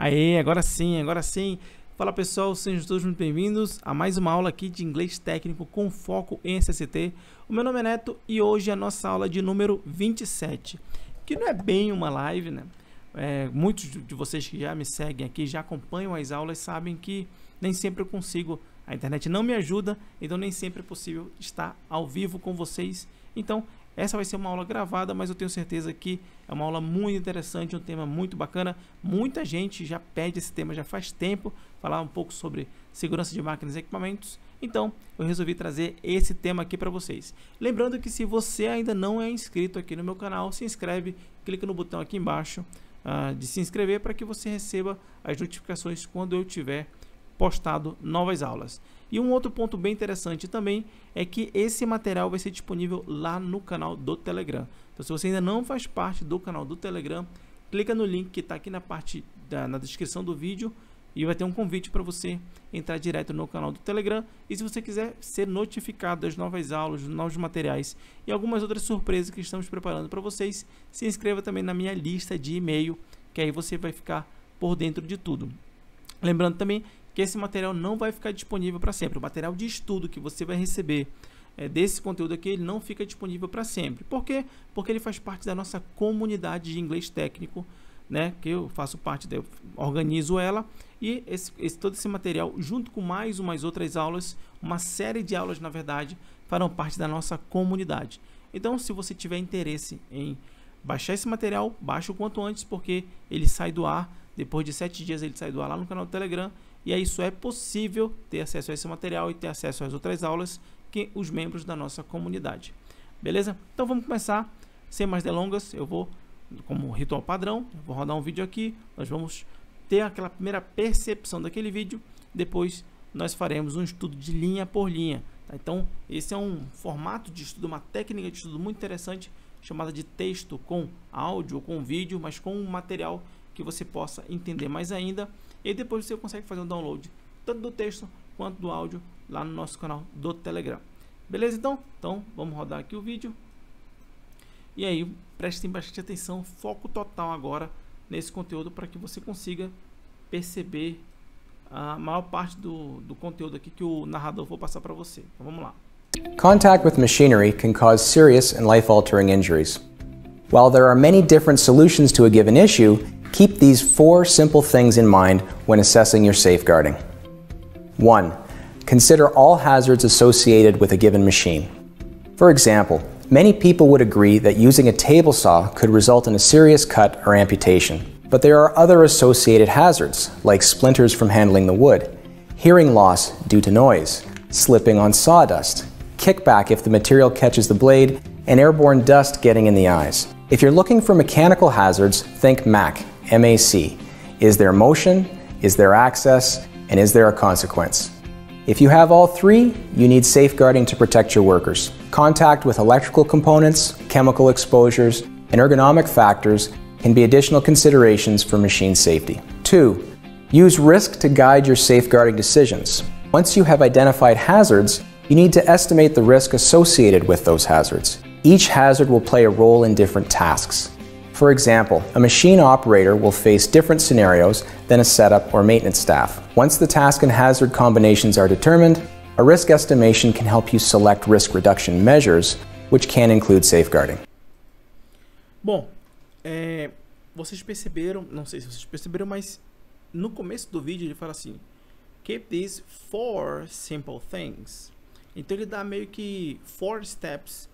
Aê, agora sim, agora sim. Fala pessoal, sejam todos muito bem-vindos a mais uma aula aqui de inglês técnico com foco em SST. O meu nome é Neto e hoje é a nossa aula de número 27, que não é bem uma live, né? Muitos de vocês que já me seguem aqui, já acompanham as aulas, sabem que nem sempre eu consigo, a internet não me ajuda, então nem sempre é possível estar ao vivo com vocês. Então, essa vai ser uma aula gravada, mas eu tenho certeza que é uma aula muito interessante, um tema muito bacana. Muita gente já pede esse tema já faz tempo, falar um pouco sobre segurança de máquinas e equipamentos. Então, eu resolvi trazer esse tema aqui para vocês. Lembrando que se você ainda não é inscrito aqui no meu canal, se inscreve, clica no botão aqui embaixo de se inscrever para que você receba as notificações quando eu tiver postado novas aulas. E um outro ponto bem interessante também é que esse material vai ser disponível lá no canal do Telegram. Então, se você ainda não faz parte do canal do Telegram, clica no link que está aqui na parte na descrição do vídeo e vai ter um convite para você entrar direto no canal do Telegram. E se você quiser ser notificado das novas aulas, dos novos materiais e algumas outras surpresas que estamos preparando para vocês, se inscreva também na minha lista de e-mail, que aí você vai ficar por dentro de tudo. Lembrando também que esse material não vai ficar disponível para sempre. O material de estudo que você vai receber desse conteúdo aqui, ele não fica disponível para sempre. Por quê? Porque ele faz parte da nossa comunidade de inglês técnico, né? Que eu faço parte, eu organizo ela. E todo esse material, junto com mais umas outras aulas, uma série de aulas, na verdade, farão parte da nossa comunidade. Então, se você tiver interesse em baixar esse material, baixe o quanto antes, porque ele sai do ar. Depois de 7 dias ele sai do ar lá no canal do Telegram. E aí só é possível ter acesso a esse material e ter acesso às outras aulas que os membros da nossa comunidade. Beleza? Então vamos começar. Sem mais delongas, eu vou, como ritual padrão, eu vou rodar um vídeo aqui. Nós vamos ter aquela primeira percepção daquele vídeo. Depois nós faremos um estudo de linha por linha. Tá? Então esse é um formato de estudo, uma técnica de estudo muito interessante, chamada de texto com áudio ou com vídeo, mas com um material que você possa entender mais ainda. E depois você consegue fazer um download tanto do texto quanto do áudio lá no nosso canal do Telegram. Beleza? Então vamos rodar aqui o vídeo. E aí, prestem bastante atenção, foco total agora nesse conteúdo para que você consiga perceber a maior parte do conteúdo aqui que o narrador for passar para você. Então vamos lá. Contact with machinery can cause serious and life-altering injuries. While there are many different solutions to a given issue, keep these 4 simple things in mind when assessing your safeguarding. 1. Consider all hazards associated with a given machine. For example, many people would agree that using a table saw could result in a serious cut or amputation. But there are other associated hazards, like splinters from handling the wood, hearing loss due to noise, slipping on sawdust, kickback if the material catches the blade, and airborne dust getting in the eyes. If you're looking for mechanical hazards, think MAC. MAC. Is there motion, is there access, and is there a consequence? If you have all 3, you need safeguarding to protect your workers. Contact with electrical components, chemical exposures, and ergonomic factors can be additional considerations for machine safety. 2. Use risk to guide your safeguarding decisions. Once you have identified hazards, you need to estimate the risk associated with those hazards. Each hazard will play a role in different tasks. For example, a machine operator will face different scenarios than a setup or maintenance staff. Once the task and hazard combinations are determined, a risk estimation can help you select risk reduction measures, which can include safeguarding. Bom, vocês perceberam, não sei se vocês perceberam, mas no começo do vídeo ele fala assim: keep these 4 simple things. Então ele dá meio que 4 steps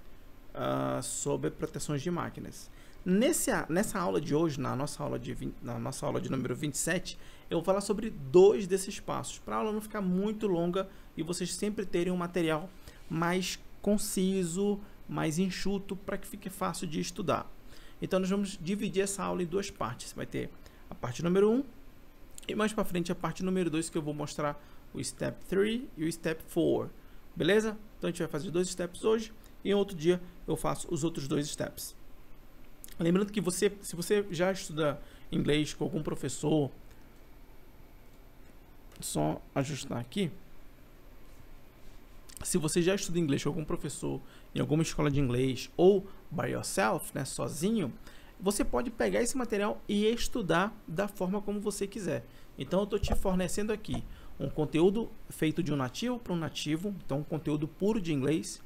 sobre proteções de máquinas. Nessa aula de hoje, na nossa aula de número 27, eu vou falar sobre 2 desses passos, para a aula não ficar muito longa e vocês sempre terem um material mais conciso, mais enxuto, para que fique fácil de estudar. Então nós vamos dividir essa aula em 2 partes. Vai ter a parte número 1 e mais para frente a parte número 2, que eu vou mostrar o Step 3 e o Step 4. Beleza? Então a gente vai fazer 2 steps hoje e em outro dia eu faço os outros 2 steps. Lembrando que se você já estuda inglês com algum professor, só ajustar aqui. Se você já estuda inglês com algum professor em alguma escola de inglês ou by yourself, né, sozinho, você pode pegar esse material e estudar da forma como você quiser. Então eu estou te fornecendo aqui um conteúdo feito de um nativo para um nativo, então um conteúdo puro de inglês,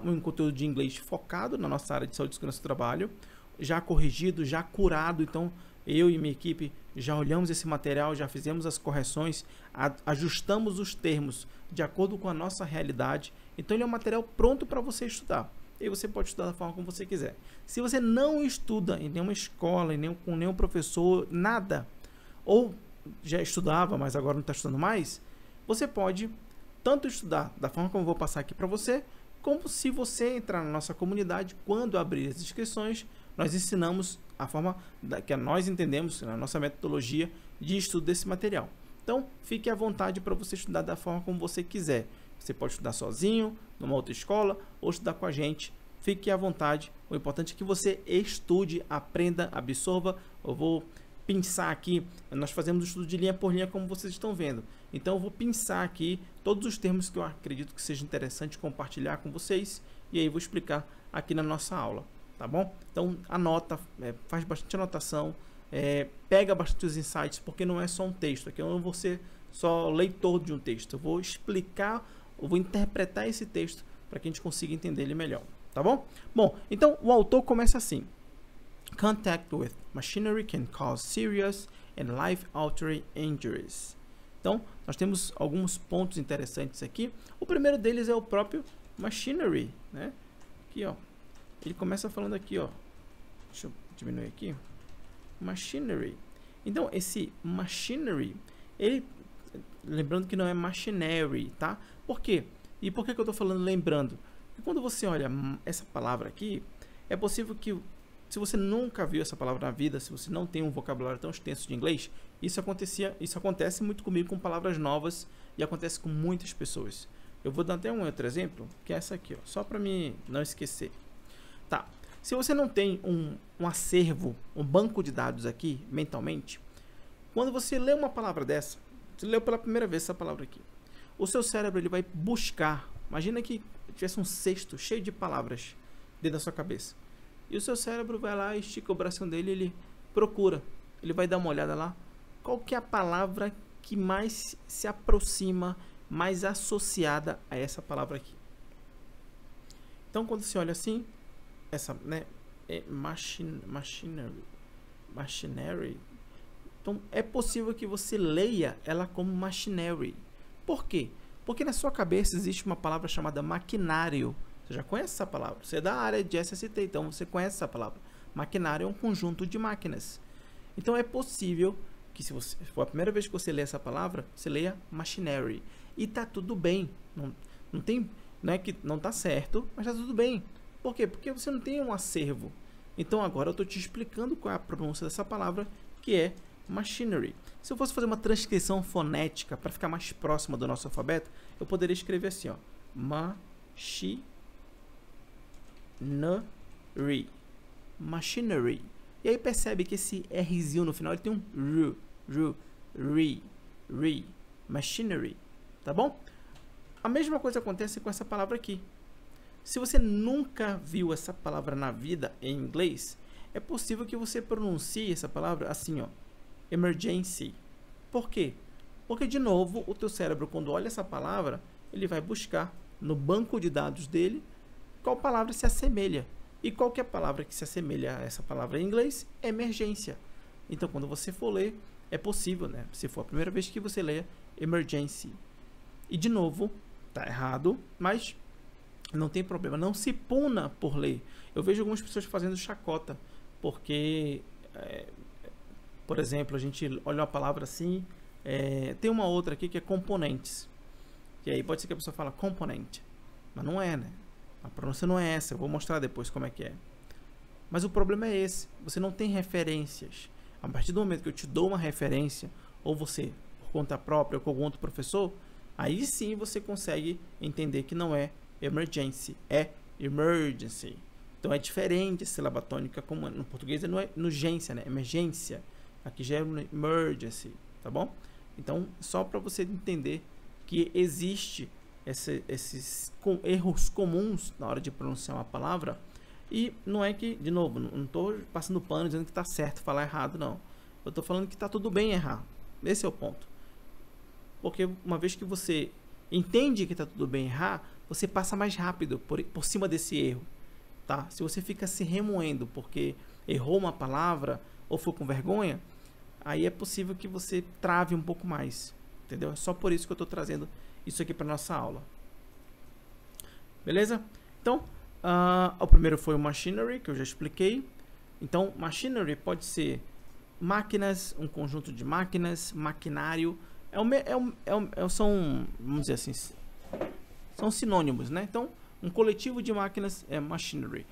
um conteúdo de inglês focado na nossa área de saúde e segurança do trabalho, já corrigido, já curado. Então eu e minha equipe já olhamos esse material, já fizemos as correções, ajustamos os termos de acordo com a nossa realidade. Então ele é um material pronto para você estudar. E você pode estudar da forma como você quiser. Se você não estuda em nenhuma escola, com nenhum professor, nada, ou já estudava, mas agora não está estudando mais, você pode tanto estudar da forma como eu vou passar aqui para você, como se você entrar na nossa comunidade, quando abrir as inscrições, nós ensinamos a forma que nós entendemos, na nossa metodologia de estudo desse material. Então, fique à vontade para você estudar da forma como você quiser. Você pode estudar sozinho, numa outra escola, ou estudar com a gente. Fique à vontade. O importante é que você estude, aprenda, absorva. Eu vou pensar aqui, nós fazemos o estudo de linha por linha, como vocês estão vendo. Então eu vou pensar aqui todos os termos que eu acredito que seja interessante compartilhar com vocês, e aí vou explicar aqui na nossa aula, tá bom? Então anota, faz bastante anotação, pega bastante os insights, porque não é só um texto, aqui eu não vou ser só leitor de um texto, eu vou explicar, eu vou interpretar esse texto para que a gente consiga entender ele melhor, tá bom? Bom, então o autor começa assim: Contact with machinery can cause serious and life-altering injuries. Então, nós temos alguns pontos interessantes aqui. O primeiro deles é o próprio machinery, né? Aqui, ó. Ele começa falando aqui, ó. Deixa eu diminuir aqui. Machinery. Então, esse machinery, ele, lembrando que não é machinery, tá? Por quê? E por que eu estou falando lembrando? Porque quando você olha essa palavra aqui, é possível que, se você nunca viu essa palavra na vida, se você não tem um vocabulário tão extenso de inglês, isso acontece muito comigo com palavras novas e acontece com muitas pessoas. Eu vou dar até um outro exemplo, que é essa aqui, ó, só para mim não esquecer. Tá, se você não tem um acervo, um banco de dados aqui, mentalmente, quando você lê uma palavra dessa, você leu pela primeira vez essa palavra aqui, o seu cérebro ele vai buscar, imagina que tivesse um cesto cheio de palavras dentro da sua cabeça. E o seu cérebro vai lá, estica o bração dele, ele procura, ele vai dar uma olhada lá, qual que é a palavra que mais se aproxima, mais associada a essa palavra aqui. Então, quando você olha assim, essa, né, é machinery. Então, é possível que você leia ela como machinery. Por quê? Porque na sua cabeça existe uma palavra chamada maquinário. Você já conhece essa palavra? Você é da área de SST, então você conhece essa palavra. Maquinário é um conjunto de máquinas. Então é possível que, se for a primeira vez que você lê essa palavra, você leia machinery. E tá tudo bem. Não é que não tá certo, mas tá tudo bem. Por quê? Porque você não tem um acervo. Então agora eu estou te explicando qual é a pronúncia dessa palavra, que é machinery. Se eu fosse fazer uma transcrição fonética para ficar mais próxima do nosso alfabeto, eu poderia escrever assim, ó, machinery. E aí percebe que esse Rzinho no final ele tem um ri, machinery, tá bom? A mesma coisa acontece com essa palavra aqui. Se você nunca viu essa palavra na vida em inglês, é possível que você pronuncie essa palavra assim, ó, emergency. Por quê? Porque, de novo, o teu cérebro, quando olha essa palavra, ele vai buscar no banco de dados dele qual palavra se assemelha. E qual que é a palavra que se assemelha a essa palavra em inglês? Emergência. Então, quando você for ler, é possível, né? Se for a primeira vez que você lê emergency. E, de novo, tá errado, mas não tem problema. Não se puna por ler. Eu vejo algumas pessoas fazendo chacota, porque, por exemplo, a gente olha uma palavra assim, tem uma outra aqui que é componentes. E aí pode ser que a pessoa fala component, mas não é, né? A pronúncia não é essa, eu vou mostrar depois como é que é. Mas o problema é esse, você não tem referências. A partir do momento que eu te dou uma referência, ou você, por conta própria, ou com algum outro professor, aí sim você consegue entender que não é emergency, é emergency. Então é diferente a sílaba tônica, como no português não é urgência, né? Emergência. Aqui já é emergency, tá bom? Então, só para você entender que existe esses erros comuns na hora de pronunciar uma palavra, E não é que, de novo, não estou passando pano dizendo que está certo falar errado, não. Eu estou falando que está tudo bem errar. Esse é o ponto. Porque uma vez que você entende que está tudo bem errar, você passa mais rápido por cima desse erro. Tá? Se você fica se remoendo porque errou uma palavra ou foi com vergonha, aí é possível que você trave um pouco mais. Entendeu? É só por isso que eu estou trazendo isso aqui para nossa aula. Beleza? Então, o primeiro foi o machinery, que eu já expliquei. Então, machinery pode ser máquinas, um conjunto de máquinas, maquinário. São, vamos dizer assim, são sinônimos, né? Então, um coletivo de máquinas é machinery.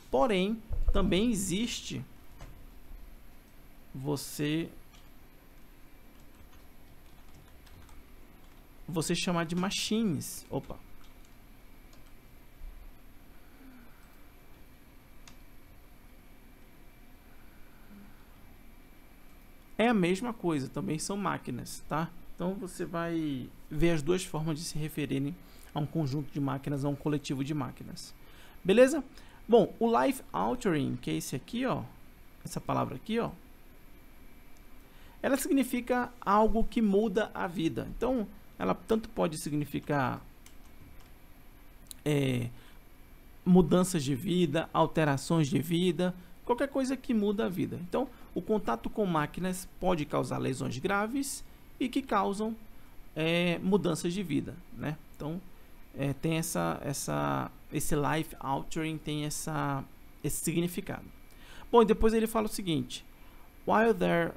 Porém, também existe você chamar de machines. Opa. É a mesma coisa, também são máquinas, tá? Então você vai ver as duas formas de se referirem a um conjunto de máquinas, a um coletivo de máquinas. Beleza? Bom, o life altering, que é esse aqui, ó, essa palavra aqui, ó, ela significa algo que muda a vida. Então, ela tanto pode significar mudanças de vida, alterações de vida, qualquer coisa que muda a vida. Então, o contato com máquinas pode causar lesões graves e que causam mudanças de vida, né? Então, tem esse life altering, tem esse significado. Bom, e depois ele fala o seguinte: while there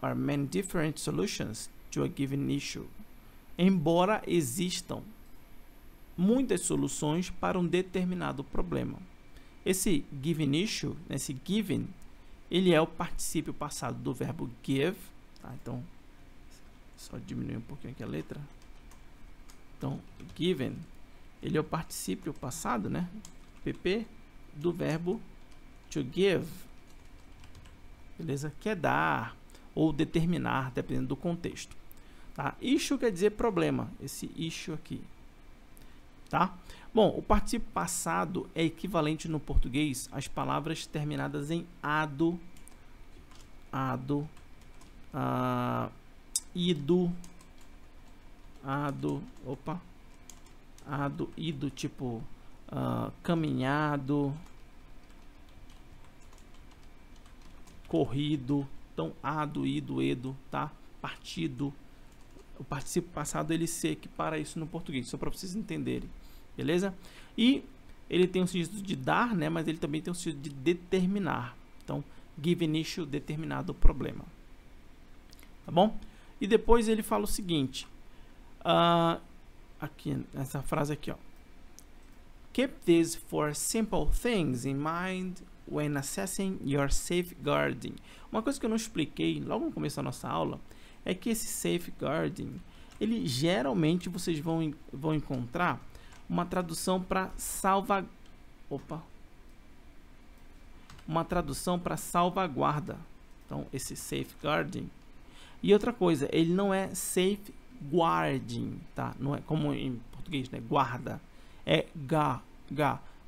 are many different solutions to a given issue, embora existam muitas soluções para um determinado problema. Esse given issue, esse given, ele é o particípio passado do verbo give, tá? Então, só diminuir um pouquinho aqui a letra. Então, given, ele é o particípio passado, né? PP, do verbo to give. Beleza? Que é dar ou determinar, dependendo do contexto. Tá? Issue quer dizer problema, esse issue aqui. Tá? Bom, o particípio passado é equivalente no português às palavras terminadas em ado, ido, ido, tipo caminhado, corrido. Então, ado, ido, edo, tá? Partido. O particípio passado ele se equipara a isso no português, só para vocês entenderem. Beleza? E ele tem o sentido de dar, né? Mas ele também tem o sentido de determinar. Então, given issue, determinado problema. Tá bom? E depois ele fala o seguinte. Aqui, essa frase aqui, ó. Keep these four simple things in mind when assessing your safeguarding. Uma coisa que eu não expliquei logo no começo da nossa aula é que esse safeguarding, ele geralmente vocês vão encontrar uma tradução para salvaguarda. Então, esse safeguarding. E outra coisa, ele não é safeguarding, tá? Não é como em português, né? Guarda. É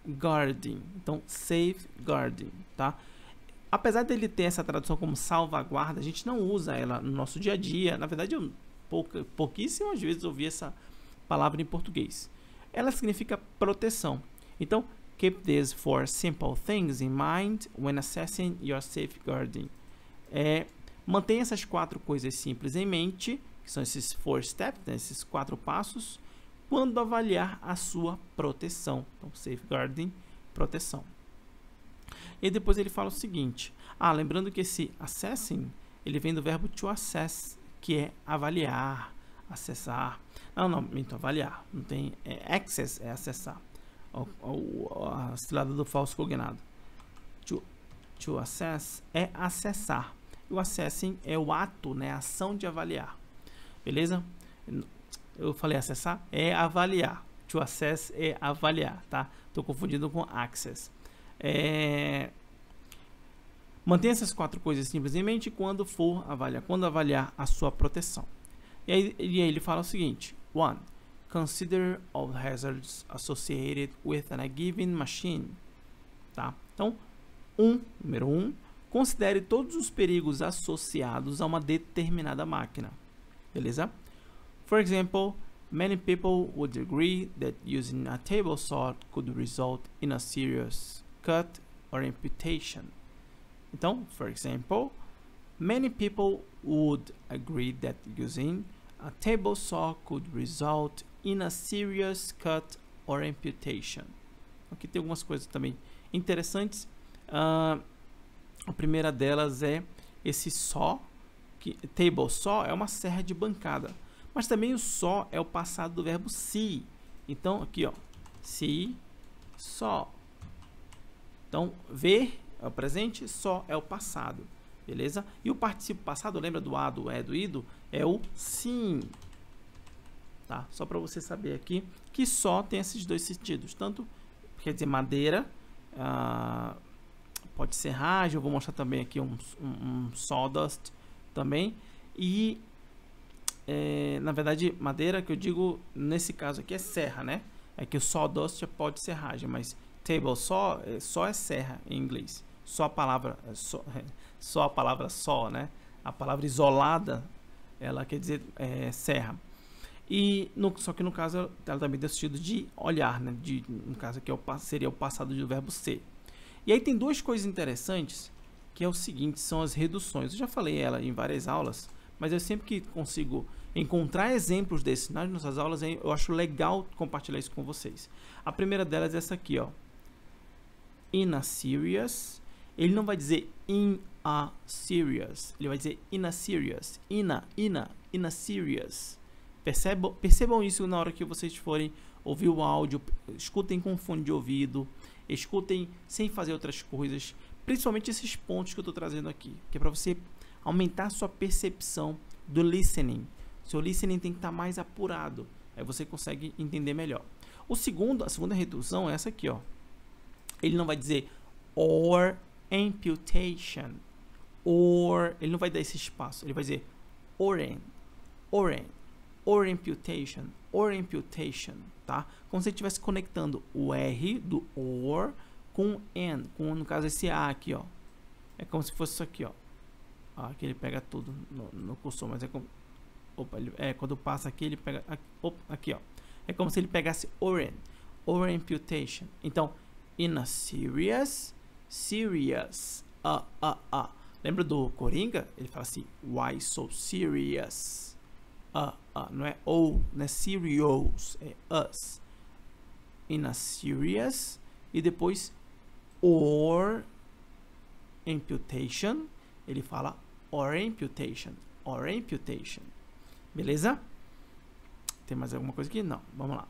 guarding. Então, safeguarding, tá? Apesar dele ter essa tradução como salvaguarda, a gente não usa ela no nosso dia a dia. Na verdade, eu pouquíssimas vezes ouvi essa palavra em português. Ela significa proteção. Então, keep these four simple things in mind when assessing your safeguarding. Mantenha essas quatro coisas simples em mente, que são esses four steps, né, esses 4 passos, quando avaliar a sua proteção. Então, safeguarding, proteção. E depois ele fala o seguinte. Lembrando que esse assessing, ele vem do verbo to assess, que é avaliar, acessar. Não, minto, avaliar. Não tem access, é acessar. A cilada do falso cognado. To assess é acessar. O assessing é o ato, né, a ação de avaliar. Beleza? Eu falei acessar? É avaliar. To assess é avaliar, tá? Estou confundindo com access. Mantenha essas 4 coisas simples em mente quando avaliar a sua proteção. E aí ele fala o seguinte: 1. consider all hazards associated with a given machine. Tá? Então, número 1, considere todos os perigos associados a uma determinada máquina. Beleza? For example, many people would agree that using a table saw could result in a serious cut or amputation. Então, for example, many people would agree that using a table saw could result in a serious cut or amputation. Aqui tem algumas coisas também interessantes. A primeira delas é esse saw, que table saw é uma serra de bancada, mas também o saw é o passado do verbo see. Então aqui, ó, see, saw. Então ver é o presente, saw é o passado, beleza? E o particípio passado, lembra do a, do é, do ido, é o sim. Tá? Só para você saber aqui que só tem esses dois sentidos, tanto quer dizer madeira, pode ser serragem. Eu vou mostrar também aqui um sawdust também, e na verdade madeira que eu digo nesse caso aqui é serra, né? É que o sawdust pode ser serragem, mas table saw só é serra em inglês. Só a palavra só a palavra só, né? A palavra isolada ela quer dizer serra. E só que no caso ela também tem o sentido de olhar, né? No caso aqui seria o passado do verbo ser. E aí tem duas coisas interessantes, que é o seguinte, são as reduções. Eu já falei ela em várias aulas, mas eu sempre que consigo encontrar exemplos desses nas nossas aulas, eu acho legal compartilhar isso com vocês. A primeira delas é essa aqui, ó. In a serious. Ele não vai dizer in a serious, ele vai dizer in a serious. In a serious. Percebam isso na hora que vocês forem ouvir o áudio. Escutem com fone de ouvido, escutem sem fazer outras coisas, principalmente esses pontos que eu estou trazendo aqui, que é para você aumentar a sua percepção do listening. Seu listening tem que estar mais apurado, aí você consegue entender melhor. A segunda redução é essa aqui, ó. Ele não vai dizer or amputation, ele não vai dar esse espaço, ele vai dizer or amputation, tá? Como se ele estivesse conectando o R do or com N, no caso esse A aqui, ó. É como se fosse isso aqui, ó. Aqui ele pega tudo no cursor, mas é como... Opa, quando passa aqui ele pega... Aqui, ó. É como se ele pegasse or amputation. Então, in a serious. Lembra do Coringa? Ele fala assim, why so serious? Não é não é serious, é us. In a serious, e depois or amputation, ele fala or amputation. Beleza? Tem mais alguma coisa aqui? Não, vamos lá.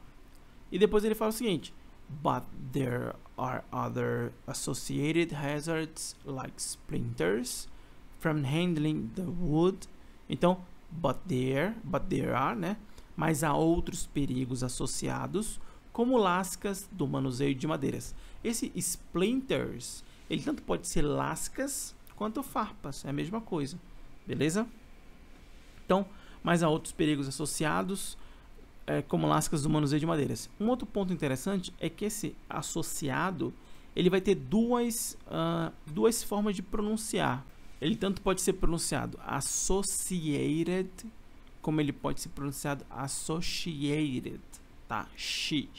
E depois ele fala o seguinte, but there are other associated hazards like splinters from handling the wood. Então, but there are, né? Mas há outros perigos associados, como lascas do manuseio de madeiras. Esse splinters, ele tanto pode ser lascas quanto farpas, é a mesma coisa, beleza? Então, mas há outros perigos associados, como lascas do manuseio de madeiras. Um outro ponto interessante é que esse associado, ele vai ter duas formas de pronunciar. Ele tanto pode ser pronunciado associated, como ele pode ser pronunciado associated, tá? She.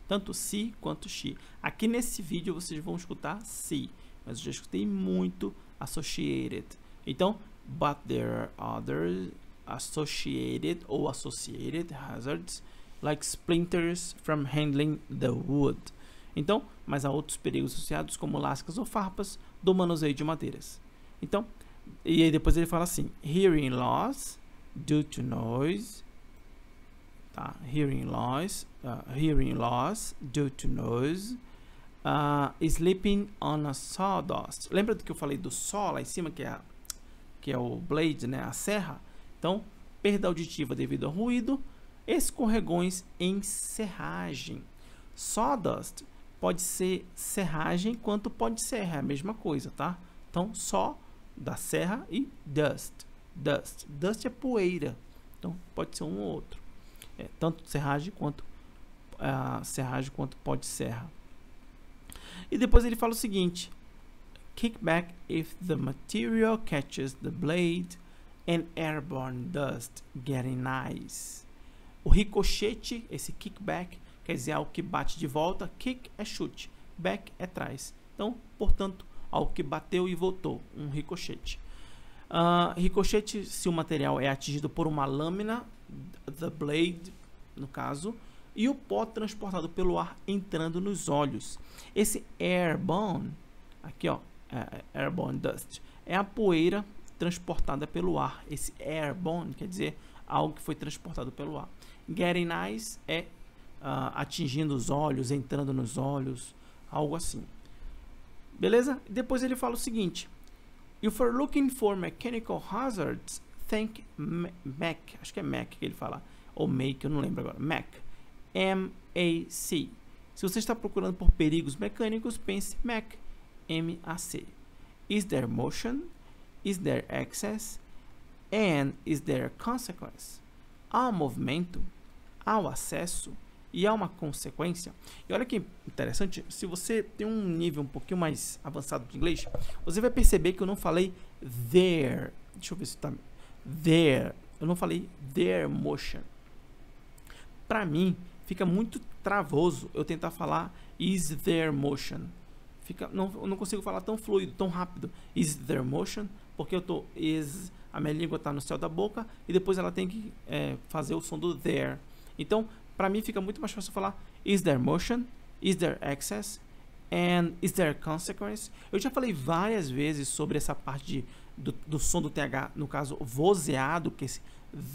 Tanto se quanto she. Aqui nesse vídeo vocês vão escutar se, mas eu já escutei muito associated. Então, but there are other associated hazards like splinters from handling the wood. Então, mas há outros perigos associados como lascas ou farpas do manuseio de madeiras. Então, e aí depois ele fala assim, hearing loss due to noise, tá? Hearing loss due to noise, sleeping on a sawdust. Lembra do que eu falei do saw lá em cima, que é o blade, né? A serra. Então, perda auditiva devido ao ruído, escorregões em serragem. Sawdust pode ser serragem quanto pode ser, é a mesma coisa, tá? Então, só da serra e dust é poeira. Então, pode ser um ou outro. tanto serragem quanto pó de serra. E depois ele fala o seguinte: kickback if the material catches the blade and airborne dust getting nice. O ricochete, esse kickback, quer dizer algo que bate de volta. Kick é chute, back é trás. Então, portanto, algo que bateu e voltou, um ricochete. Ricochete, se o material é atingido por uma lâmina, the blade, no caso, e o pó transportado pelo ar entrando nos olhos. Esse airborne, aqui ó, airborne dust, é a poeira transportada pelo ar. Esse airborne quer dizer algo que foi transportado pelo ar. Getting nice é atingindo os olhos, entrando nos olhos, algo assim. Beleza? Depois ele fala o seguinte: if you're looking for mechanical hazards, think Mac. Acho que é Mac que ele fala. Ou Make, eu não lembro agora. Mac. M-A-C. Se você está procurando por perigos mecânicos, pense Mac. M-A-C. Is there motion? Is there access? And is there consequence? Há um movimento, há o acesso e há uma consequência. E olha que interessante, se você tem um nível um pouquinho mais avançado de inglês, você vai perceber que eu não falei there. Deixa eu ver se está there. Eu não falei there motion. Para mim, fica muito travoso eu tentar falar is there motion. Eu não consigo falar tão fluido, tão rápido. Is there motion? Porque a minha língua está no céu da boca e depois ela tem que fazer o som do there. Então, para mim fica muito mais fácil falar is there motion, is there access, and is there consequence. Eu já falei várias vezes sobre essa parte do som do TH, no caso vozeado, que é esse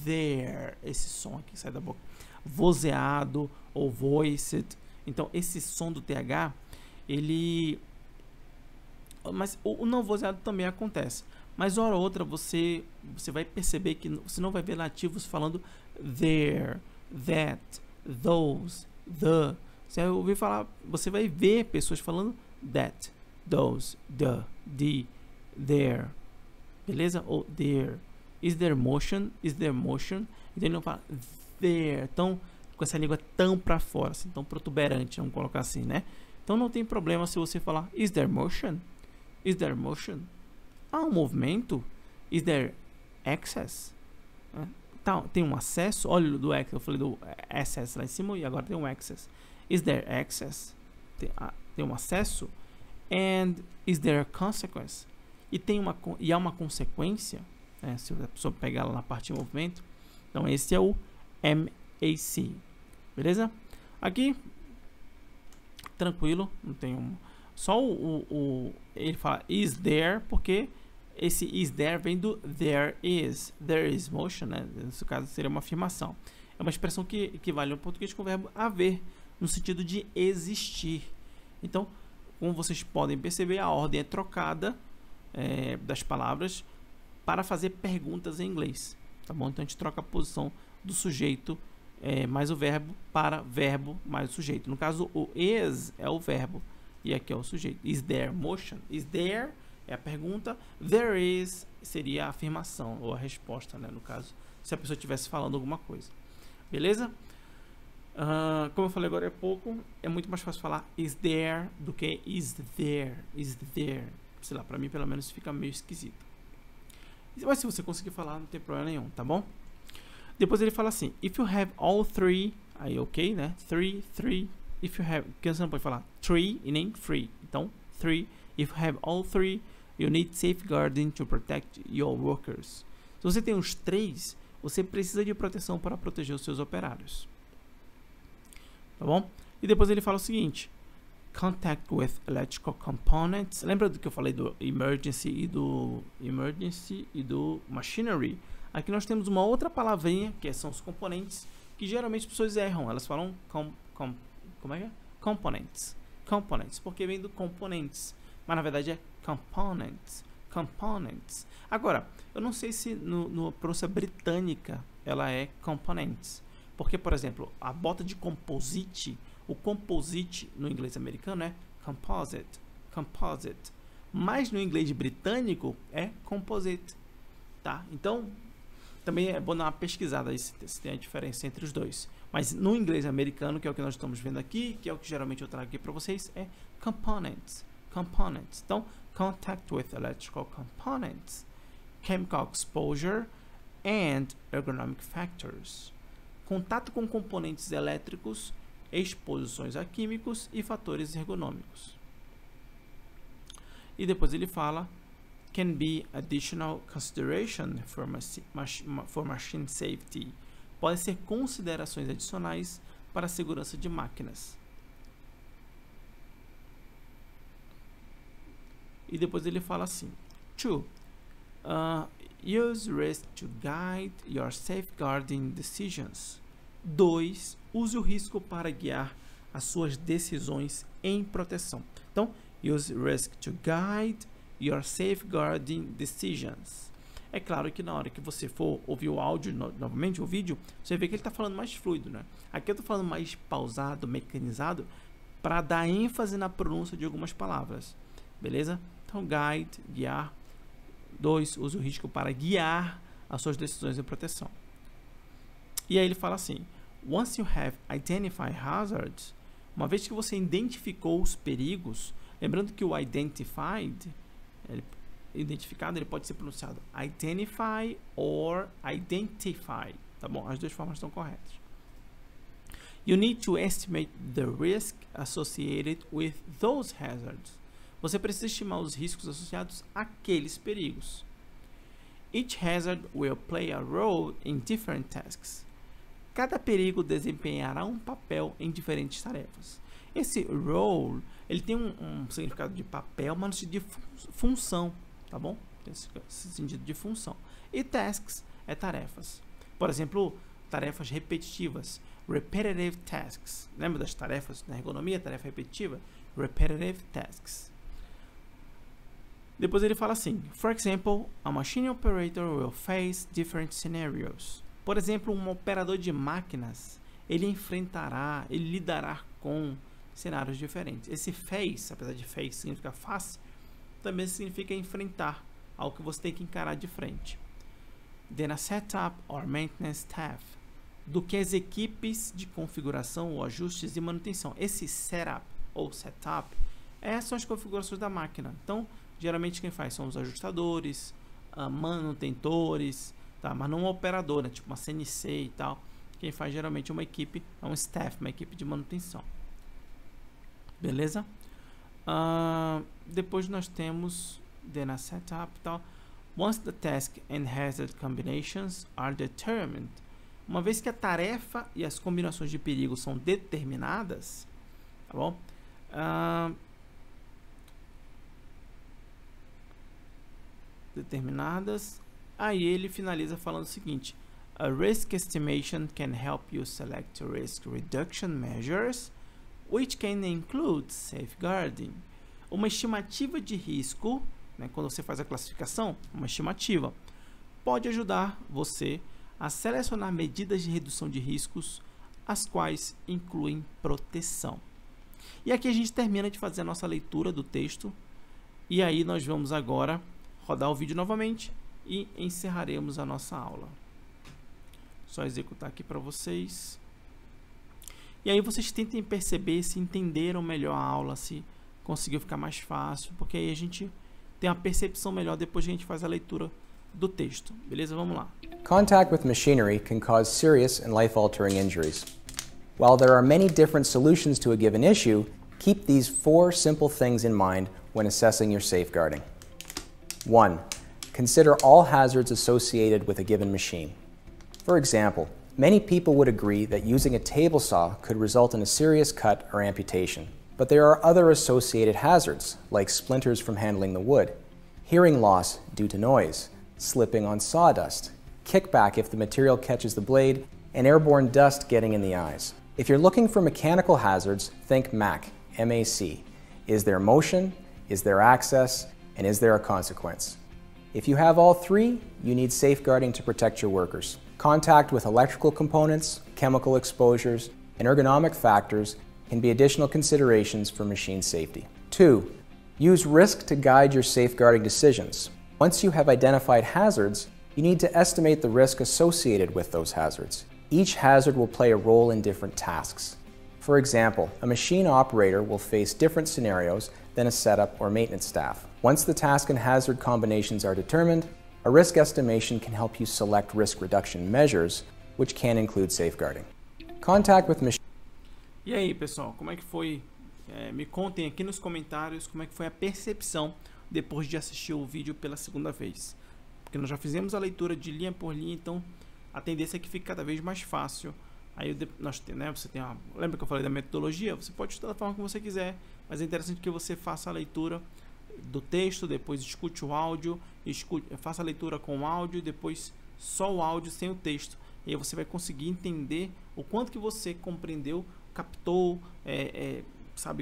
there, esse som aqui sai da boca. Vozeado ou voiced. Então, esse som do TH, mas o não vozeado também acontece. Mas hora ou outra você vai perceber que você não vai ver nativos falando there, that, those, the. Você vai ver pessoas falando that, those, the, there. Beleza? Ou there. Is there motion? Is there motion? Então ele não fala there. Então, com essa língua tão para fora, assim, tão protuberante, vamos colocar assim, né? Então não tem problema se você falar is there motion? Is there motion? Há um movimento? Is there access? Tá, tem um acesso? Olha do access, eu falei do access lá em cima e agora tem um access. Is there access? Tem um acesso? And is there a consequence? E há uma consequência, né? Se a pessoa pegar lá na parte de movimento. Então esse é o MAC. Beleza? Aqui tranquilo, não tem só ele fala is there, porque esse is there vem do there is motion, né? Nesse caso seria uma afirmação. É uma expressão que equivale ao português com o verbo haver, no sentido de existir. Então, como vocês podem perceber, a ordem é trocada das palavras para fazer perguntas em inglês, tá bom? Então a gente troca a posição do sujeito mais o verbo para verbo mais o sujeito. No caso, o is é o verbo e aqui é o sujeito. Is there motion? Is there é a pergunta. There is seria a afirmação ou a resposta, né? No caso, se a pessoa estivesse falando alguma coisa. Beleza? Como eu falei agora há pouco, é muito mais fácil falar is there do que is there. Is there. Sei lá, pra mim pelo menos fica meio esquisito. Mas se você conseguir falar, não tem problema nenhum, tá bom? Depois ele fala assim: if you have all three, aí ok, né? Three. If you have, porque você não pode falar three e nem free. Então, three. If you have all three, you need safeguarding to protect your workers. Se você tem os três, você precisa de proteção para proteger os seus operários. Tá bom? E depois ele fala o seguinte: contact with electrical components. Lembra do que eu falei do emergency e do machinery? Aqui nós temos uma outra palavrinha, que são os componentes, que geralmente as pessoas erram. Elas falam como é que é? Components, porque vem do componentes, mas na verdade é components. Agora, eu não sei se na pronúncia britânica ela é components, porque, por exemplo, a bota de composite, o composite no inglês americano é composite, mas no inglês britânico é composite, tá? Então, Também é bom dar uma pesquisada aí se tem a diferença entre os dois. Mas no inglês americano, que é o que nós estamos vendo aqui, que é o que geralmente eu trago aqui para vocês, é components. Components. Então, contact with electrical components, chemical exposure and ergonomic factors. Contato com componentes elétricos, exposições a químicos e fatores ergonômicos. E depois ele fala can be additional consideration for machine safety. Podem ser considerações adicionais para a segurança de máquinas. E depois ele fala assim: 2. Use risk to guide your safeguarding decisions. 2. Use o risco para guiar as suas decisões em proteção. Então, use risk to guide your safeguarding decisions. É claro que na hora que você for ouvir o áudio, novamente o vídeo, você vê que ele está falando mais fluido, né? Aqui eu estou falando mais pausado, mecanizado, para dar ênfase na pronúncia de algumas palavras. Beleza? Então, guide, guiar. 2. Use o risco para guiar as suas decisões em proteção. E aí ele fala assim: once you have identified hazards, uma vez que você identificou os perigos, lembrando que o identified, identificado, ele pode ser pronunciado identify or identify, tá bom? As duas formas estão corretas. You need to estimate the risk associated with those hazards. Você precisa estimar os riscos associados àqueles perigos. Each hazard will play a role in different tasks. Cada perigo desempenhará um papel em diferentes tarefas. Esse role, ele tem um significado de papel, mas no sentido de função, tá bom? Tem esse sentido de função. E tasks é tarefas. Por exemplo, tarefas repetitivas, repetitive tasks. Lembra das tarefas na ergonomia, tarefa repetitiva? Repetitive tasks. Depois ele fala assim: for example, a machine operator will face different scenarios. Por exemplo, um operador de máquinas, ele lidará com cenários diferentes. Esse face, apesar de face significar face, também significa enfrentar, algo que você tem que encarar de frente. Then a setup or maintenance staff, do que as equipes de configuração ou ajustes e manutenção. Esse setup ou setup são as configurações da máquina. Então, geralmente quem faz são os ajustadores, manutentores, tá? Mas não um operador, né? Tipo uma CNC e tal. Quem faz geralmente é uma equipe, é um staff, uma equipe de manutenção. Beleza? Depois nós temos then a setup e tal. Once the task and hazard combinations are determined, uma vez que a tarefa e as combinações de perigo são determinadas, tá bom? Aí ele finaliza falando o seguinte: a risk estimation can help you select risk reduction measures, which can include safeguarding. Uma estimativa de risco, né, quando você faz a classificação, uma estimativa, pode ajudar você a selecionar medidas de redução de riscos, as quais incluem proteção. E aqui a gente termina de fazer a nossa leitura do texto, e aí nós vamos agora rodar o vídeo novamente e encerraremos a nossa aula. Só executar aqui para vocês. E aí vocês tentem perceber se entenderam melhor a aula, se conseguiu ficar mais fácil, porque aí a gente tem uma percepção melhor depois que a gente faz a leitura do texto. Beleza? Vamos lá. Contact with machinery can cause serious and life-altering injuries. While there are many different solutions to a given issue, keep these 4 simple things in mind when assessing your safeguarding. 1. Consider all hazards associated with a given machine. For example, many people would agree that using a table saw could result in a serious cut or amputation. But there are other associated hazards, like splinters from handling the wood, hearing loss due to noise, slipping on sawdust, kickback if the material catches the blade, and airborne dust getting in the eyes. If you're looking for mechanical hazards, think MAC, M-A-C. Is there motion? Is there access? And is there a consequence? If you have all 3, you need safeguarding to protect your workers. Contact with electrical components, chemical exposures, and ergonomic factors can be additional considerations for machine safety. 2. Use risk to guide your safeguarding decisions. Once you have identified hazards, You need to estimate the risk associated with those hazards. Each hazard will play a role in different tasks. For example, a machine operator will face different scenarios than a setup or maintenance staff. Once the task and hazard combinations are determined, a risk estimation can help you select risk reduction measures, which can include safeguarding. Contact with machine. E aí, pessoal, como é que foi? Me contem aqui nos comentários como é que foi a percepção depois de assistir o vídeo pela segunda vez. Porque nós já fizemos a leitura de linha por linha, então a tendência é que fique cada vez mais fácil. Aí você tem lembra que eu falei da metodologia? Você pode estudar da forma que você quiser, mas é interessante que você faça a leitura do texto, depois escute o áudio, faça a leitura com o áudio, depois só o áudio sem o texto. E aí você vai conseguir entender o quanto que você compreendeu, captou,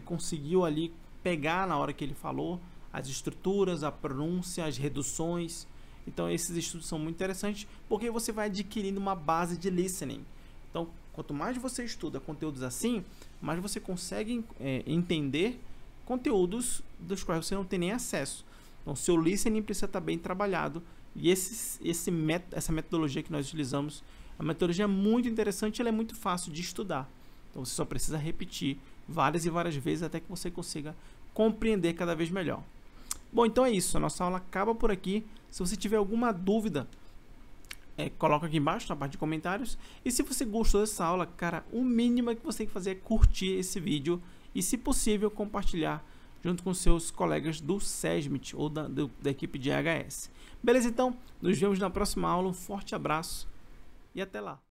conseguiu ali pegar na hora que ele falou as estruturas, a pronúncia, as reduções. Então esses estudos são muito interessantes porque você vai adquirindo uma base de listening. Então quanto mais você estuda conteúdos assim, mais você consegue entender conteúdos dos quais você não tem nem acesso. Então seu listening precisa estar bem trabalhado. E essa metodologia que nós utilizamos, a metodologia é muito interessante, ela é muito fácil de estudar. Então você só precisa repetir várias e várias vezes até que você consiga compreender cada vez melhor. Bom, então é isso. A nossa aula acaba por aqui. Se você tiver alguma dúvida, coloca aqui embaixo na parte de comentários. E se você gostou dessa aula, cara, o mínimo que você tem que fazer é curtir esse vídeo e, se possível, compartilhar junto com seus colegas do SESMIT ou da equipe de EHS. Beleza? Então, nos vemos na próxima aula. Um forte abraço e até lá!